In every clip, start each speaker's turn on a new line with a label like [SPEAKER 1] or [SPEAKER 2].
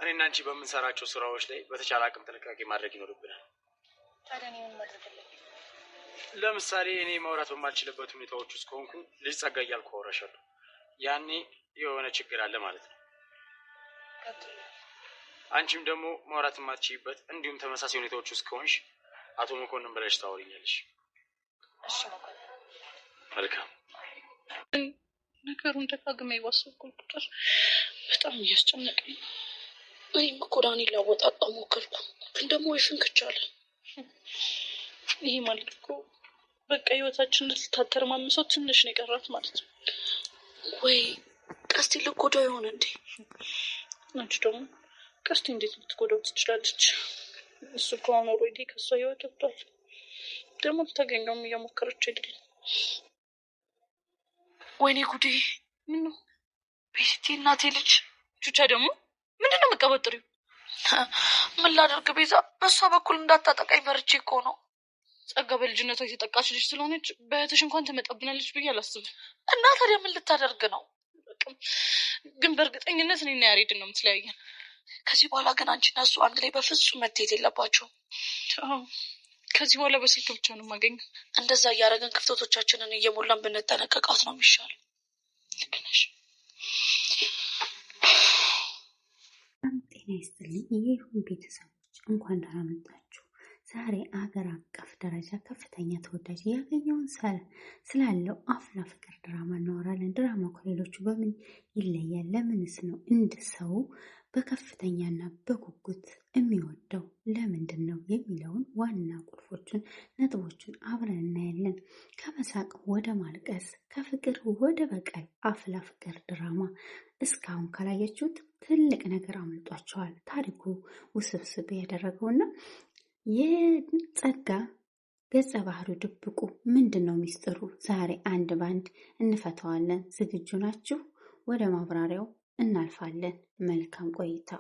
[SPEAKER 1] እኔና አንቺ በምንሰራቸው ስራዎች ላይ በተቻለ አቅም ጥንቃቄ ማድረግ ይኖርብናል።
[SPEAKER 2] ታዲያ እኔ ምን ማድረግ አለብኝ?
[SPEAKER 1] ለምሳሌ እኔ ማውራት በማልችልበት ሁኔታዎች ውስጥ ከሆንኩ ልጅ ጸጋ እያልኩ አወራሻለሁ። ያኔ የሆነ ችግር አለ ማለት ነው። አንቺም ደግሞ ማውራት የማትችይበት እንዲሁም ተመሳሳይ ሁኔታዎች ውስጥ ከሆንሽ አቶ መኮንን ብለሽ ታወሪኛለሽ።
[SPEAKER 2] እሺ መኮንን።
[SPEAKER 1] መልካም።
[SPEAKER 2] ነገሩን ደጋግሜ ባሰብኩ ቁጥር በጣም እያስጨነቀኝ። እኔም እኮ ዳኒን ላወጣጣው ሞከርኩ፣ ግን ደግሞ ይፍንክቻለ። ይሄ ማለት እኮ በቃ ህይወታችንን ልታተረማምሰው ትንሽ ነው የቀራት ማለት ነው። ወይ ቀስቲ ልትጎዳው ይሆን እንዴ? አንቺ ደግሞ ቀስቲ እንዴት ልትጎዳው ትችላለች? እሱ እኮ አሁን ኦልሬዲ ከእሷ ህይወት ወጥቷል። ደግሞ ልታገኘውም እየሞከረች አይደለም። ወይኔ ጉዴ! ምን ነው ቤቲ እናቴ ልጅ ቹቻ ደግሞ ምንድን ነው የምትቀበጥሪው? ምን ላደርግ ቤዛ፣ በእሷ በኩል እንዳታጠቃኝ ፈርቼ እኮ ነው። ጸጋ በልጅነቷ የተጠቃች ልጅ ስለሆነች በእህትሽ እንኳን ትመጣብናለች ብዬ አላስብም። እና ታዲያ ምን ልታደርግ ነው? ግን በእርግጠኝነት እኔና ያሬድን ነው የምትለያየን። ከዚህ በኋላ ግን አንቺና እሱ አንድ ላይ በፍጹም መታየት የለባቸውም። ከዚህ በኋላ በስልክ ብቻ ነው የማገኘው። እንደዛ እያደረገን ክፍተቶቻችንን እየሞላን ብንጠነቀቃት ነው የሚሻለው። ልክ ነሽ።
[SPEAKER 3] ጤና ይስጥልኝ የይሁን ቤተሰቦች፣ እንኳን ደህና መጣችሁ። ዛሬ አገር አቀፍ ደረጃ ከፍተኛ ተወዳጅ ያገኘውን ስላለው አፍላ ፍቅር ድራማ እናወራለን። ድራማው ከሌሎቹ በምን ይለያል? ለምንስ ነው እንደ ሰው በከፍተኛና በጉጉት የሚወደው ለምንድን ነው የሚለውን ዋና ቁልፎቹን ነጥቦቹን አብረን እናያለን። ከመሳቅ ወደ ማልቀስ፣ ከፍቅር ወደ በቀል አፍላ ፍቅር ድራማ እስካሁን ካላያችሁት ትልቅ ነገር አምልጧቸዋል። ታሪኩ ውስብስብ ያደረገውና የጸጋ ገጸ ባህሪው ድብቁ ምንድን ነው ሚስጥሩ? ዛሬ አንድ ባንድ እንፈተዋለን። ዝግጁ ናችሁ? ወደ ማብራሪያው እናልፋለን። መልካም ቆይታ።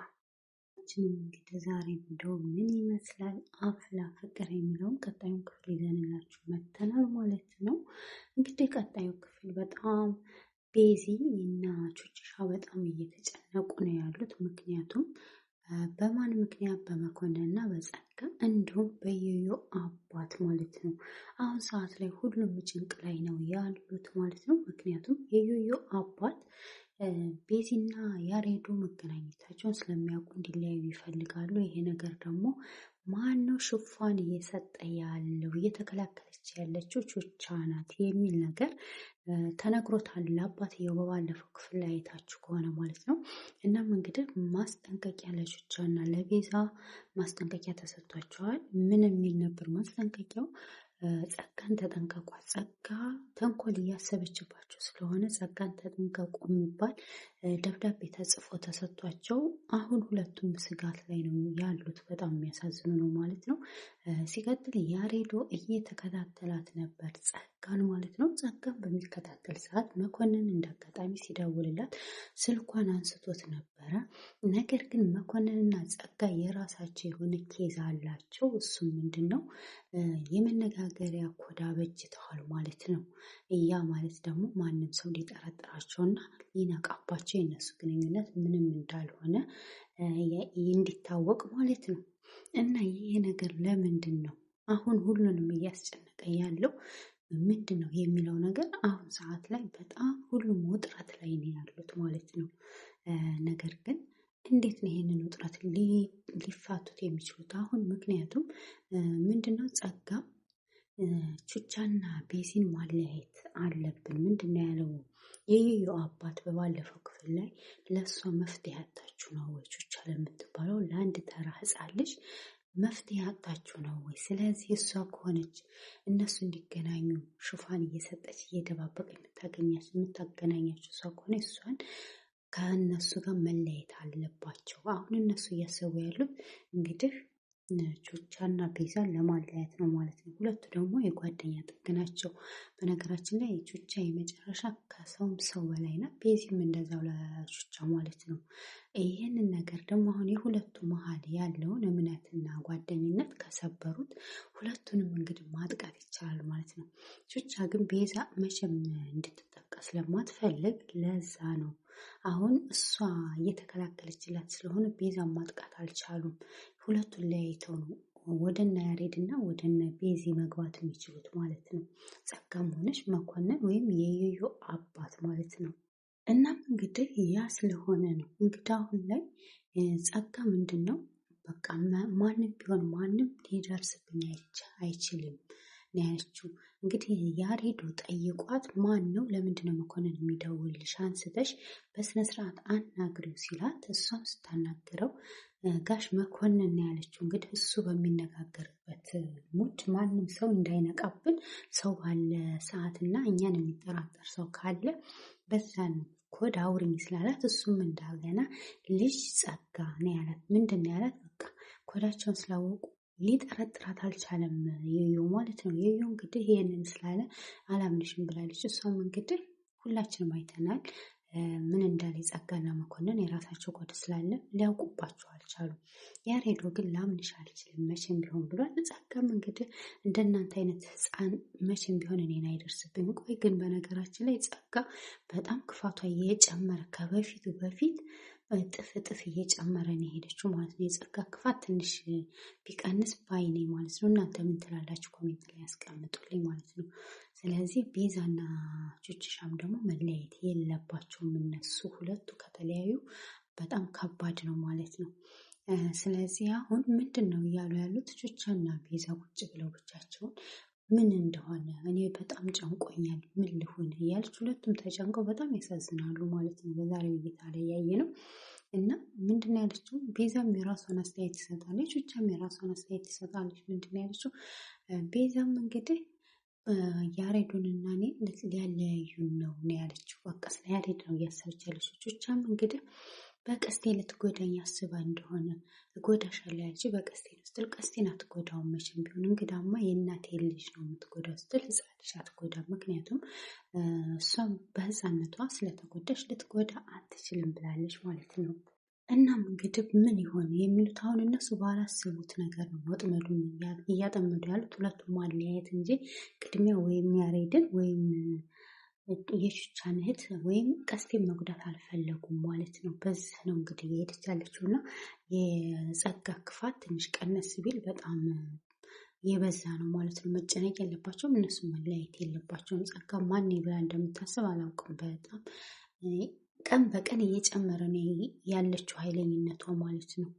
[SPEAKER 3] እንግዲህ ዛሬ ቪዲዮ ምን ይመስላል አፍላ ፍቅር የሚለውን ቀጣዩን ክፍል ይዘንላችሁ መተናል ማለት ነው። እንግዲህ ቀጣዩ ክፍል በጣም ቤዚ እና ቹቻ በጣም እየተጨነቁ ነው ያሉት። ምክንያቱም በማን ምክንያት? በመኮንን እና በጸጋ እንዲሁም በዮዮ አባት ማለት ነው። አሁን ሰዓት ላይ ሁሉም ጭንቅ ላይ ነው ያሉት ማለት ነው። ምክንያቱም የዮዮ አባት ቤዚና ያሬዱ መገናኘታቸውን ስለሚያውቁ እንዲለያዩ ይፈልጋሉ። ይሄ ነገር ደግሞ ማን ነው ሽፋን እየሰጠ ያለው? እየተከላከለች ያለችው ቹቻ ናት የሚል ነገር ተነግሮታል አባትየው በባለፈው ክፍል ላይ አይታችሁ ከሆነ ማለት ነው። እናም እንግዲህ ማስጠንቀቂያ ለቹቻ እና ለቤዛ ማስጠንቀቂያ ተሰጥቷቸዋል። ምን የሚል ነበር ማስጠንቀቂያው? ጸጋን ተጠንቀቋት፣ ጸጋ ተንኮል እያሰበችባቸው ስለሆነ ጸጋን ተጠንቀቁ የሚባል ደብዳቤ ተጽፎ ተሰጥቷቸው አሁን ሁለቱም ስጋት ላይ ነው ያሉት። በጣም የሚያሳዝኑ ነው ማለት ነው። ሲቀጥል ያሬዶ እየተከታተላት ነበር ጸጋን ማለት ነው። ጸጋን በሚከታተል ሰዓት መኮንን እንዳጋጣሚ ሲደውልላት ስልኳን አንስቶት ነበረ። ነገር ግን መኮንንና ጸጋ የራሳቸው የሆነ ኬዝ አላቸው። እሱም ምንድን ነው? የመነጋገሪያ ኮድ አበጅተዋል ማለት ነው። ያ ማለት ደግሞ ማንም ሰው ሊጠረጥራቸውና ሊነቃባቸው የነሱ ግንኙነት ምንም እንዳልሆነ እንዲታወቅ ማለት ነው። እና ይሄ ነገር ለምንድን ነው አሁን ሁሉንም እያስጨነቀ ያለው ምንድን ነው የሚለው ነገር አሁን ሰዓት ላይ በጣም ሁሉም ውጥረት ላይ ነው ያሉት ማለት ነው። ነገር ግን እንዴት ነው ይሄንን ውጥረት ሊፋቱት የሚችሉት አሁን? ምክንያቱም ምንድነው ጸጋ ቹቻና ቤዚን ማለያየት አለብን ምንድን ነው ያለው የዮዮ አባት በባለፈው ክፍል ላይ ለእሷ መፍትሄ ያጣችሁ ነው ወይ? ቹቻ ለምትባለው ለአንድ ተራ ህፃን ልጅ መፍትሄ ያጣችሁ ነው ወይ? ስለዚህ እሷ ከሆነች እነሱ እንዲገናኙ ሽፋን እየሰጠች እየደባበቀ የምታገናኛቸው እሷ ከሆነ እሷን ከእነሱ ጋር መለየት አለባቸው። አሁን እነሱ እያሰቡ ያሉት እንግዲህ ቹቻና ቤዛን ለማለያየት ነው ማለት ነው። ሁለቱ ደግሞ የጓደኛ ጥግ ናቸው። በነገራችን ላይ ቹቻ የመጨረሻ ከሰውም ሰው በላይ ናት። ቤዚም እንደዛው ለቹቻ ማለት ነው። ይህንን ነገር ደግሞ አሁን የሁለቱ መሀል ያለውን እምነትና ጓደኝነት ከሰበሩት ሁለቱንም እንግዲህ ማጥቃት ይቻላል ማለት ነው። ቹቻ ግን ቤዛ መቼም እንድትጠቃ ስለማትፈልግ ለዛ ነው አሁን እሷ እየተከላከለችላት ስለሆነ ቤዛን ማጥቃት አልቻሉም። ሁለቱን ለያይተው ነው ወደነ ያሬድና ወደነ ቤዚ መግባት የሚችሉት ማለት ነው። ጸጋም ሆነች መኮንን ወይም የዮዮ አባት ማለት ነው። እናም እንግዲህ ያ ስለሆነ ነው እንግዲህ አሁን ላይ ጸጋ ምንድን ነው በቃ ማንም ቢሆን ማንም ሊደርስብኝ አይችልም ነው ያለችው። እንግዲህ ያሬዶ ጠይቋት ማን ነው ለምንድን ነው መኮንን የሚደውልሽ አንስተሽ በስነስርዓት አናግሪው ሲላት እሷም ስታናግረው ጋሽ መኮንን ነው ያለችው። እንግዲህ እሱ በሚነጋገርበት ሙድ ማንም ሰው እንዳይነቃብን ሰው ባለ ሰዓትና እኛን የሚጠራጠር ሰው ካለ በዛን ኮድ አውሪኝ ስላላት እሱም እንዳገና ልጅ ጸጋ ነው ያላት። ምንድን ነው ያላት? በቃ ኮዳቸውን ስላወቁ ሊጠረጥራት አልቻለም የዮ ማለት ነው። የዮ እንግዲህ ይህንን ስላለ አላምንሽም ብላለች። እሷም እንግዲህ ሁላችንም አይተናል ምን እንዳለ ጸጋና መኮንን የራሳቸው ኮድ ስላለ ሊያውቁባቸው አልቻሉም። ያሬዶ ግን ላምንሽ አልችልም መቼም ቢሆን ብሏል። ጸጋም እንግዲህ እንደናንተ አይነት ህፃን መቼም ቢሆን እኔን አይደርስብኝ። ቆይ ግን በነገራችን ላይ ጸጋ በጣም ክፋቷ እየጨመረ ከበፊቱ በፊት እጥፍ እየጨመረ ነው የሄደችው ማለት ነው። የጸጋ ክፋት ትንሽ ቢቀንስ ባይኔ ማለት ነው። እናንተ ምን ትላላችሁ? ኮሜንት ላይ ያስቀምጡልኝ ማለት ነው። ስለዚህ ቤዛና ቹችሻም ደግሞ መለያየት የለባቸውም። እነሱ ሁለቱ ከተለያዩ በጣም ከባድ ነው ማለት ነው። ስለዚህ አሁን ምንድን ነው እያሉ ያሉት ቹቻና ቤዛ ቁጭ ብለው ብቻቸውን ምን እንደሆነ እኔ በጣም ጨንቆኛል ምን ልሁን እያለች ሁለቱም ተጨንቀው በጣም ያሳዝናሉ ማለት ነው። በዛሬው እይታ ላይ ያየ ነው እና ምንድን ነው ያለችው? ቤዛም የራሷን አስተያየት ትሰጣለች፣ ቹቻም የራሷን አስተያየት ትሰጣለች። ምንድን ነው ያለችው? ቤዛም እንግዲህ ያሬዱንና እኔ ሊያለያዩን ነው ያለችው። በቃ ስለ ያሬድ ነው እያሰበች ያለችው። ቹቻም እንግዲህ በቀስቴ ልትጎዳኝ አስባ እንደሆነ እጎዳሻለሁ ያለችው በቀስቴ ነው ስትል ቀስቴን አትጎዳውም መቼም ቢሆን እንግዳማ የእናቴ ልጅ ነው የምትጎዳው ስትል ሕፃን ልጅ አትጎዳም። ምክንያቱም እሷም በሕፃነቷ ስለተጎዳች ልትጎዳ አትችልም ብላለች ማለት ነው። እናም እንግዲህ ምን ይሆን የሚሉት አሁን እነሱ ባላሰቡት ነገር ነው ወጥመዱን እያጠመዱ ያሉት ሁለቱም ማለያየት እንጂ ቅድሚያ ወይም ያሬድን ወይም የቹቻን እህት ወይም ቀስቴን መጉዳት አልፈለጉም ማለት ነው። በዚህ ነው እንግዲህ እየሄደች ያለችው እና የጸጋ ክፋት ትንሽ ቀነስ ቢል በጣም የበዛ ነው ማለት ነው። መጨነቅ የለባቸውም እነሱ መለያየት የለባቸውም። ጸጋ ማን ብላ እንደምታስብ አላውቅም። በጣም ቀን በቀን እየጨመረ ነው ያለችው ኃይለኝነቷ ማለት ነው።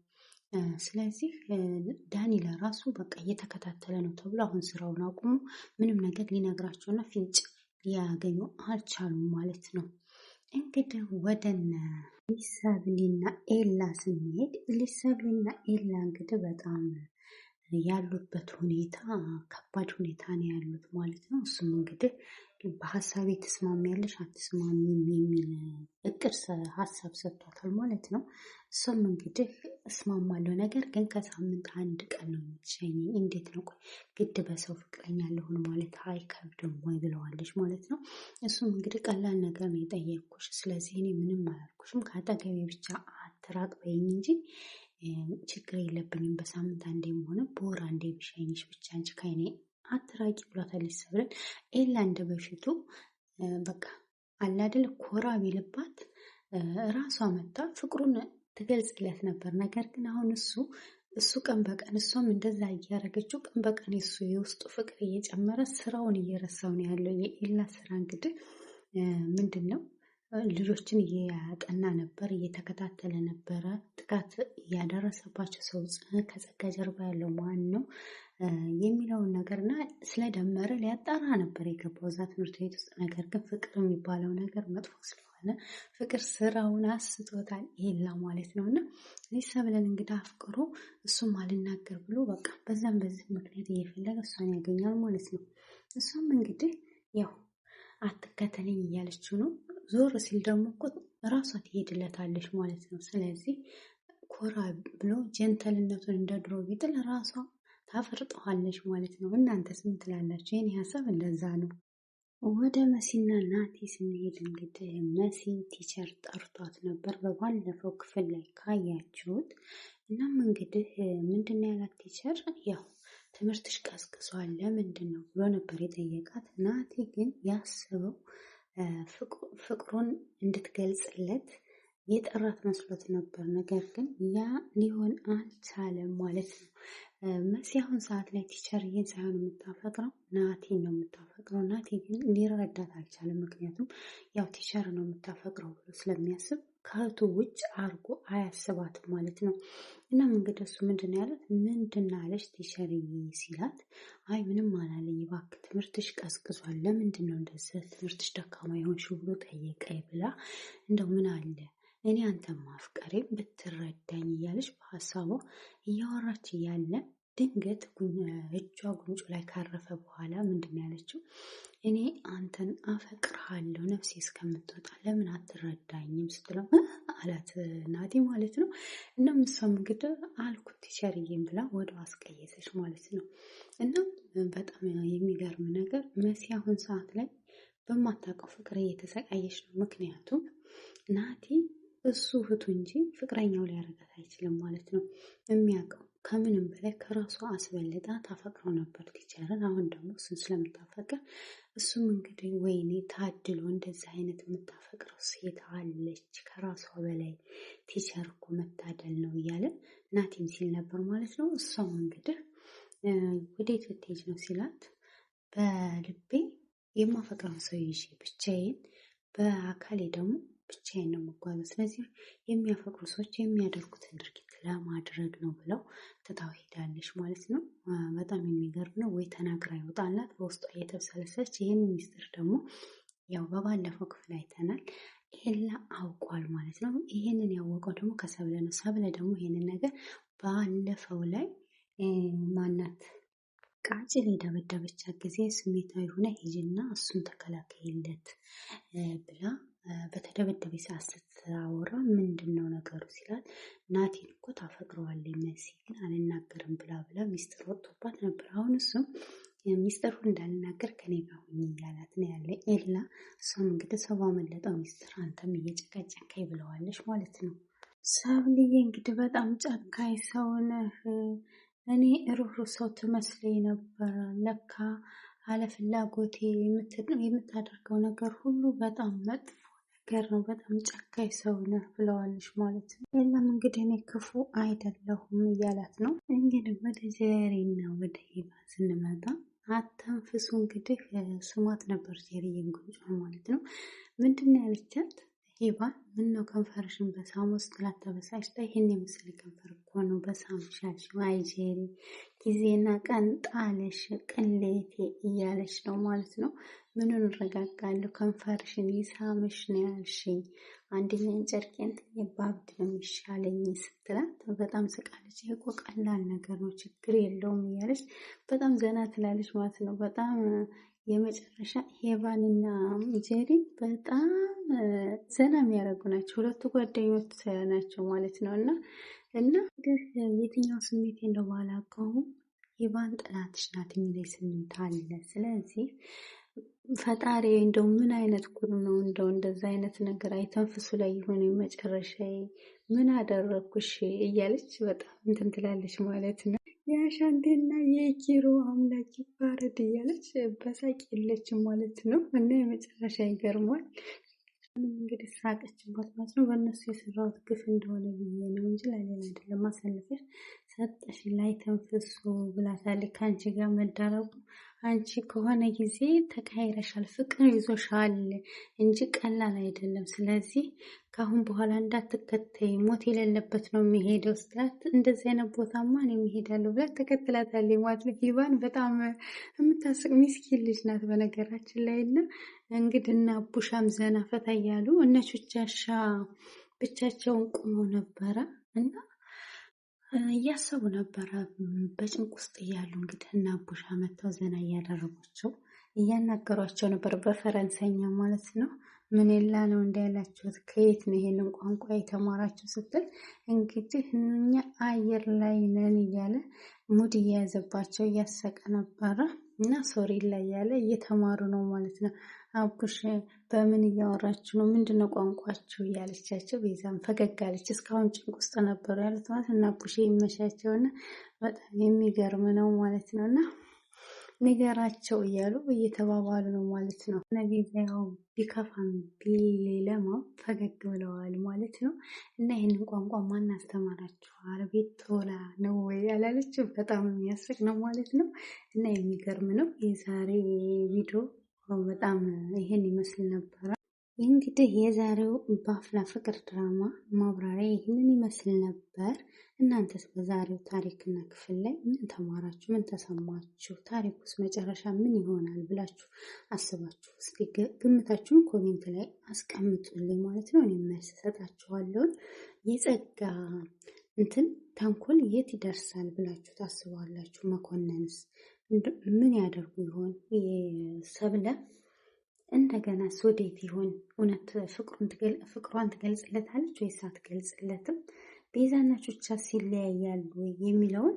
[SPEAKER 3] ስለዚህ ዳኒ ለራሱ በቃ እየተከታተለ ነው ተብሎ አሁን ስራውን አቁሞ ምንም ነገር ሊነግራቸውና ፍንጭ ሊያገኙ አልቻሉም ማለት ነው። እንግዲህ ወደነ ሊሰብሊና ኤላ ስንሄድ ሊሰብሊና ኤላ እንግዲህ በጣም ያሉበት ሁኔታ ከባድ ሁኔታ ነው ያሉት ማለት ነው። እሱም እንግዲህ በሀሳቤ ትስማሚያለሽ አትስማሚም የሚል እቅድ ሀሳብ ሰጥቷታል ማለት ነው። እሷም እንግዲህ እስማማለሁ፣ ነገር ግን ከሳምንት አንድ ቀን ነው የምትሸኘኝ። እንዴት ነው ቆይ ግድ በሰው ፍቅረኛ ለሆን ማለት አይከብድም ወይ ብለዋለች ማለት ነው። እሱም እንግዲህ ቀላል ነገር ነው የጠየቅኩሽ፣ ስለዚህ እኔ ምንም አላልኩሽም፣ ከአጠገቤ ብቻ አትራቅ በይኝ እንጂ ችግር የለብኝም። በሳምንት አንዴም ሆነ በወር አንዴ ብሸኝሽ ብቻ እንጂ ከእኔ አትራቂ ብሏታለች ሰብለን። ኤላ እንደ በፊቱ በቃ አላደል ኮራ ቢልባት ራሷ መታ ፍቅሩን ትገልጽለት ነበር። ነገር ግን አሁን እሱ ቀን በቀን እሷም እንደዛ እያደረገችው ቀን በቀን የሱ የውስጡ ፍቅር እየጨመረ ስራውን እየረሳው ነው ያለው። የኤላ ስራ እንግዲህ ምንድን ነው ልጆችን እያጠና ነበር፣ እየተከታተለ ነበረ። ጥቃት እያደረሰባቸው ሰው ከጸጋ ጀርባ ያለው ማን ነው የሚለውን ነገርና ስለደመረ ሊያጣራ ነበር የገባው እዛ ትምህርት ቤት ውስጥ። ነገር ግን ፍቅር የሚባለው ነገር መጥፎ ስለሆነ ፍቅር ስራውን አስቶታል ኤላ ማለት ነው። እና ሊሰብለን እንግዲህ አፍቅሮ እሱም አልናገር ብሎ በቃ በዛም በዚህ ምክንያት እየፈለገ እሷን ያገኛል ማለት ነው። እሷም እንግዲህ ያው አትከተለኝ እያለችው ነው። ዞር ሲል ደግሞ እኮ ራሷ ትሄድለታለች ማለት ነው። ስለዚህ ኮራ ብሎ ጀንተልነቱን እንደ ድሮ ቢጥል ራሷ ታፈርጠዋለች ማለት ነው። እናንተስ ምን ትላላችሁ? የኔ ሀሳብ እንደዛ ነው። ወደ መሲና ናቲ ስንሄድ እንግዲህ መሲ ቲቸር ጠርቷት ነበር በባለፈው ክፍል ላይ ካያችሁት። እናም እንግዲህ ምንድን ነው ያላት ቲቸር ያው ትምህርትሽ ቀዝቅዟል ለምንድን ነው ብሎ ነበር የጠየቃት። ናቲ ግን ያስበው ፍቅሩን እንድትገልጽለት የጠራት መስሎት ነበር። ነገር ግን ያ ሊሆን አልቻለም ማለት ነው። መሲ አሁን ሰዓት ላይ ቲቸርዬን ሳይሆን የምታፈቅረው ናቲን ነው የምታፈቅረው። ናቲ ግን ሊረዳት አልቻለም። ምክንያቱም ያው ቲቸር ነው የምታፈቅረው ብሎ ስለሚያስብ ከእህቱ ውጭ አርጎ አያስባትም ማለት ነው። እና እንግዲህ እሱ ምንድን ነው ያላት? ምንድን አለች ቲቸርዬ ሲላት፣ አይ ምንም አላለኝ እባክህ ትምህርትሽ ቀዝቅዟል፣ ለምንድን ነው እንደዚህ ትምህርትሽ ደካማ የሆንሽው ብሎ ጠየቀኝ ብላ እንደው ምን አለ እኔ አንተን ማፍቀሬ ብትረዳኝ እያለች በሀሳቧ እያወራች እያለ ድንገት እጇ ጉንጩ ላይ ካረፈ በኋላ ምንድን ያለችው? እኔ አንተን አፈቅርሃለሁ ነፍሴ እስከምትወጣ ለምን አትረዳኝም ስትለው አላት ናቲ ማለት ነው። እና እሷም እንግዲህ አልኩት ቲቸርዬም ብላ ወደ አስቀየሰች ማለት ነው። እና በጣም የሚገርም ነገር መሲ አሁን ሰዓት ላይ በማታውቀው ፍቅር እየተሰቃየች ነው። ምክንያቱም ናቲ እሱ እህቱ እንጂ ፍቅረኛው ሊያደርጋት አይችልም ማለት ነው። የሚያውቀው ከምንም በላይ ከራሷ አስበልጣ ታፈቅረው ነበር ቲቸርን። አሁን ደግሞ እሱን ስለምታፈቅር እሱም እንግዲህ ወይኔ ታድሎ እንደዚህ አይነት የምታፈቅረው ሴት አለች ከራሷ በላይ ቲቸር እኮ መታደል ነው እያለ ናቲም ሲል ነበር ማለት ነው። እሷም እንግዲህ ወዴት ልትሄጂ ነው ሲላት፣ በልቤ የማፈቅረውን ሰው ይዤ ብቻዬን፣ በአካሌ ደግሞ ብቻዬን ነው የምጓዘው። ስለዚህ የሚያፈቅሩ ሰዎች የሚያደርጉትን ድርጊት ለማድረግ ነው ብለው ትታው ሄዳለች ማለት ነው። በጣም የሚገርም ነው። ወይ ተናግራ ይወጣላት በውስጧ እየተብሰለሰለች። ይህን ሚስጥር ደግሞ ያው በባለፈው ክፍል አይተናል። ኤላ አውቋል ማለት ነው። ይህንን ያወቀው ደግሞ ከሰብለ ነው። ሰብለ ደግሞ ይህንን ነገር ባለፈው ላይ ማናት ቃጭል የደበደበቻት ጊዜ ስሜታዊ ሆነ ሂጂና እሱን ተከላከይለት ብላ በተደበደበ ሰዓት ስታወራ ምንድን ነው ነገሩ ሲላት፣ ናቲን እኮ ታፈቅረዋለች መሲ ግን አልናገርም ብላ ሚስጥር ወጥቶባት ነበር። አሁን እሱም ሚስጥሩ እንዳልናገር ከኔ ጋር ሁኚ እያላት ነው ያለ ኤላ። እሷም እንግዲህ ሰው ባመለጠው ሚስጥር አንተም እየጨቀጨቀኝ ብለዋለች ማለት ነው። ሰብልዬ እንግዲህ በጣም ጨካኝ ሰው ነህ፣ እኔ ሩህሩህ ሰው ትመስለኝ ነበረ፣ ለካ አለፍላጎቴ የምታደርገው ነገር ሁሉ በጣም መጥፎ ነገር ነው፣ በጣም ጨካኝ ሰው ነህ ብለዋለች ማለት ነው። የለም እንግዲህ እኔ ክፉ አይደለሁም እያላት ነው። እንግዲህ ወደ ጀሪና ወደ ሂባ ስንመጣ አተንፍሱ እንግዲህ ስሟት ነበር ጀሪዬን ጉንጯን ማለት ነው። ምንድን ነው ያለቻት ሂባን? ምነው ከንፈርሽን በሳም ውስጥ ላተበሳጭታ፣ ይህን የመሰለ ከንፈር እኮ ነው በሳም ሻሽ። አይ ጀሪ ጊዜና ቀን ጣለሽ ቅሌቴ እያለች ነው ማለት ነው። ምኑን እረጋጋለሁ ከንፈርሽን ይሳምሽ ነው ያልሽኝ፣ አንደኛን ጨርቄን ጥዬ ባብድ ነው የሚሻለኝ ስትላት በጣም ስቃለች። ይሄ እኮ ቀላል ነገር ነው ችግር የለውም እያለች በጣም ዘና ትላለች ማለት ነው። በጣም የመጨረሻ ሄቫንና ጀሪ በጣም ዘና የሚያደርጉ ናቸው። ሁለቱ ጓደኞች ናቸው ማለት ነው። እና የትኛው ስሜት እንደው ባላውቀውም ሄቫን ጥላትሽ ናት የሚለኝ ስሜት አለ። ስለዚህ ፈጣሪ እንደው ምን አይነት ጉድ ነው እንደው እንደዛ አይነት ነገር አይተንፍሱ ላይ የሆነ መጨረሻ ምን አደረኩሽ እያለች በጣም እንትን ትላለች ማለት ነው። የአሻንቴና የኪሮ አምላክ ይባረድ እያለች በሳቅ የለችም ማለት ነው። እና የመጨረሻ ይገርሟል። እንግዲህ ሳቀችባት ማለት ነው። በእነሱ የሰራሁት ግፍ እንደሆነ ብዬ ነው እንጂ ለሌላ አይደለም። ማሳለፈሽ ሰጠሽ ላይ ተንፍሱ ብላታለች። ከአንቺ ጋር መዳረቁ አንቺ ከሆነ ጊዜ ተካሂረሻል፣ ፍቅር ይዞሻል እንጂ ቀላል አይደለም። ስለዚህ ከአሁን በኋላ እንዳትከተይ፣ ሞት የሌለበት ነው የሚሄደው ስትላት፣ እንደዚህ አይነት ቦታማ እኔም እሄዳለሁ ብላ ተከትላታለች ማለት ነው። ሂባን በጣም የምታስቅ ሚስኪን ልጅ ናት በነገራችን ላይ። እና እንግዲህ እና ቡሻም ዘና ፈታ እያሉ እነ ቹቻሻ ብቻቸውን ቁመው ነበረ እና እያሰቡ ነበረ በጭንቅ ውስጥ እያሉ እንግዲህ እና ቡሻ መጥተው ዘና እያደረጓቸው እያናገሯቸው ነበር በፈረንሳይኛ ማለት ነው። ምንላ ነው እንዳላችሁት ከየት ነው ይሄንን ቋንቋ የተማራችሁ ስትል እንግዲህ እኛ አየር ላይ ነን እያለ ሙድ እየያዘባቸው እያሰቀ ነበረ እና ሶሪ ላይ ያለ እየተማሩ ነው ማለት ነው። አቡሽ በምን እያወራችሁ ነው? ምንድነው ቋንቋችሁ እያለቻቸው ቤዛም ፈገግ አለች። እስካሁን ጭንቅ ውስጥ ነበሩ ያሉት ማለት እና አቡሽ ይመሻቸውና በጣም የሚገርም ነው ማለት ነው። እና ንገራቸው እያሉ እየተባባሉ ነው ማለት ነው። ቤዛ ያው ቢከፋም ቢለማም ፈገግ ብለዋል ማለት ነው። እና ይህንን ቋንቋ ማን አስተማራችሁ? አረቤት ቶላ ነው ወይ ያላለችው? በጣም የሚያስቅ ነው ማለት ነው። እና የሚገርም ነው። የዛሬ ቪዲዮ በጣም ይሄን ይመስል ነበረ። እንግዲህ የዛሬው በአፍላ ፍቅር ድራማ ማብራሪያ ይህንን ይመስል ነበር። እናንተስ በዛሬው ታሪክና ክፍል ላይ ምን ተማራችሁ? ምን ተሰማችሁ? ታሪኩስ መጨረሻ ምን ይሆናል ብላችሁ አስባችሁ እስኪ ግምታችሁን ኮሜንት ላይ አስቀምጡልኝ ማለት ነው። እኔ መልስ እሰጣችኋለሁ። የጸጋ ተንኮል የት ይደርሳል ብላችሁ ታስባላችሁ? መኮንንስ ምን ያደርጉ ይሆን? ሰብለ እንደገና ወዴት ይሆን? እውነት ፍቅሯን ትገልጽለታለች ወይስ አትገልጽለትም? ቤዛና ቹቻ ሲለያያሉ የሚለውን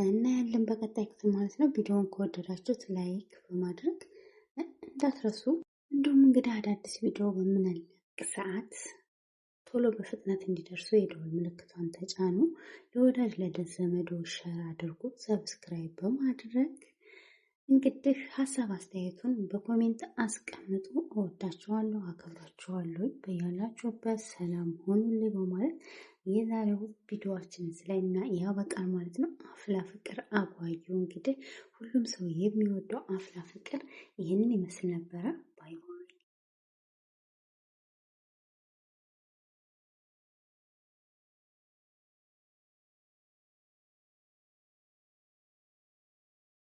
[SPEAKER 3] እናያለን በቀጣይ ክፍል ማለት ነው። ቪዲዮውን ከወደዳችሁት ላይክ በማድረግ እንዳትረሱ። እንዲሁም እንግዲህ አዳዲስ ቪዲዮ በምንለቅ ሰዓት ቶሎ በፍጥነት እንዲደርሱ የደወል ምልክቷን ተጫኑ። ለወዳጅ ለዘመዶ ሸር አድርጉ። ሰብስክራይብ በማድረግ እንግዲህ ሀሳብ አስተያየቱን በኮሜንት አስቀምጡ። እወዳችኋለሁ፣ አከብራችኋለሁ። በያላችሁበት ሰላም ሆኑልኝ በማለት የዛሬው ቪዲዮዋችን ስለና ያበቃል ማለት ነው። አፍላ ፍቅር አጓዩ እንግዲህ ሁሉም ሰው የሚወደው አፍላ ፍቅር ይህንን ይመስል ነበረ። ባይ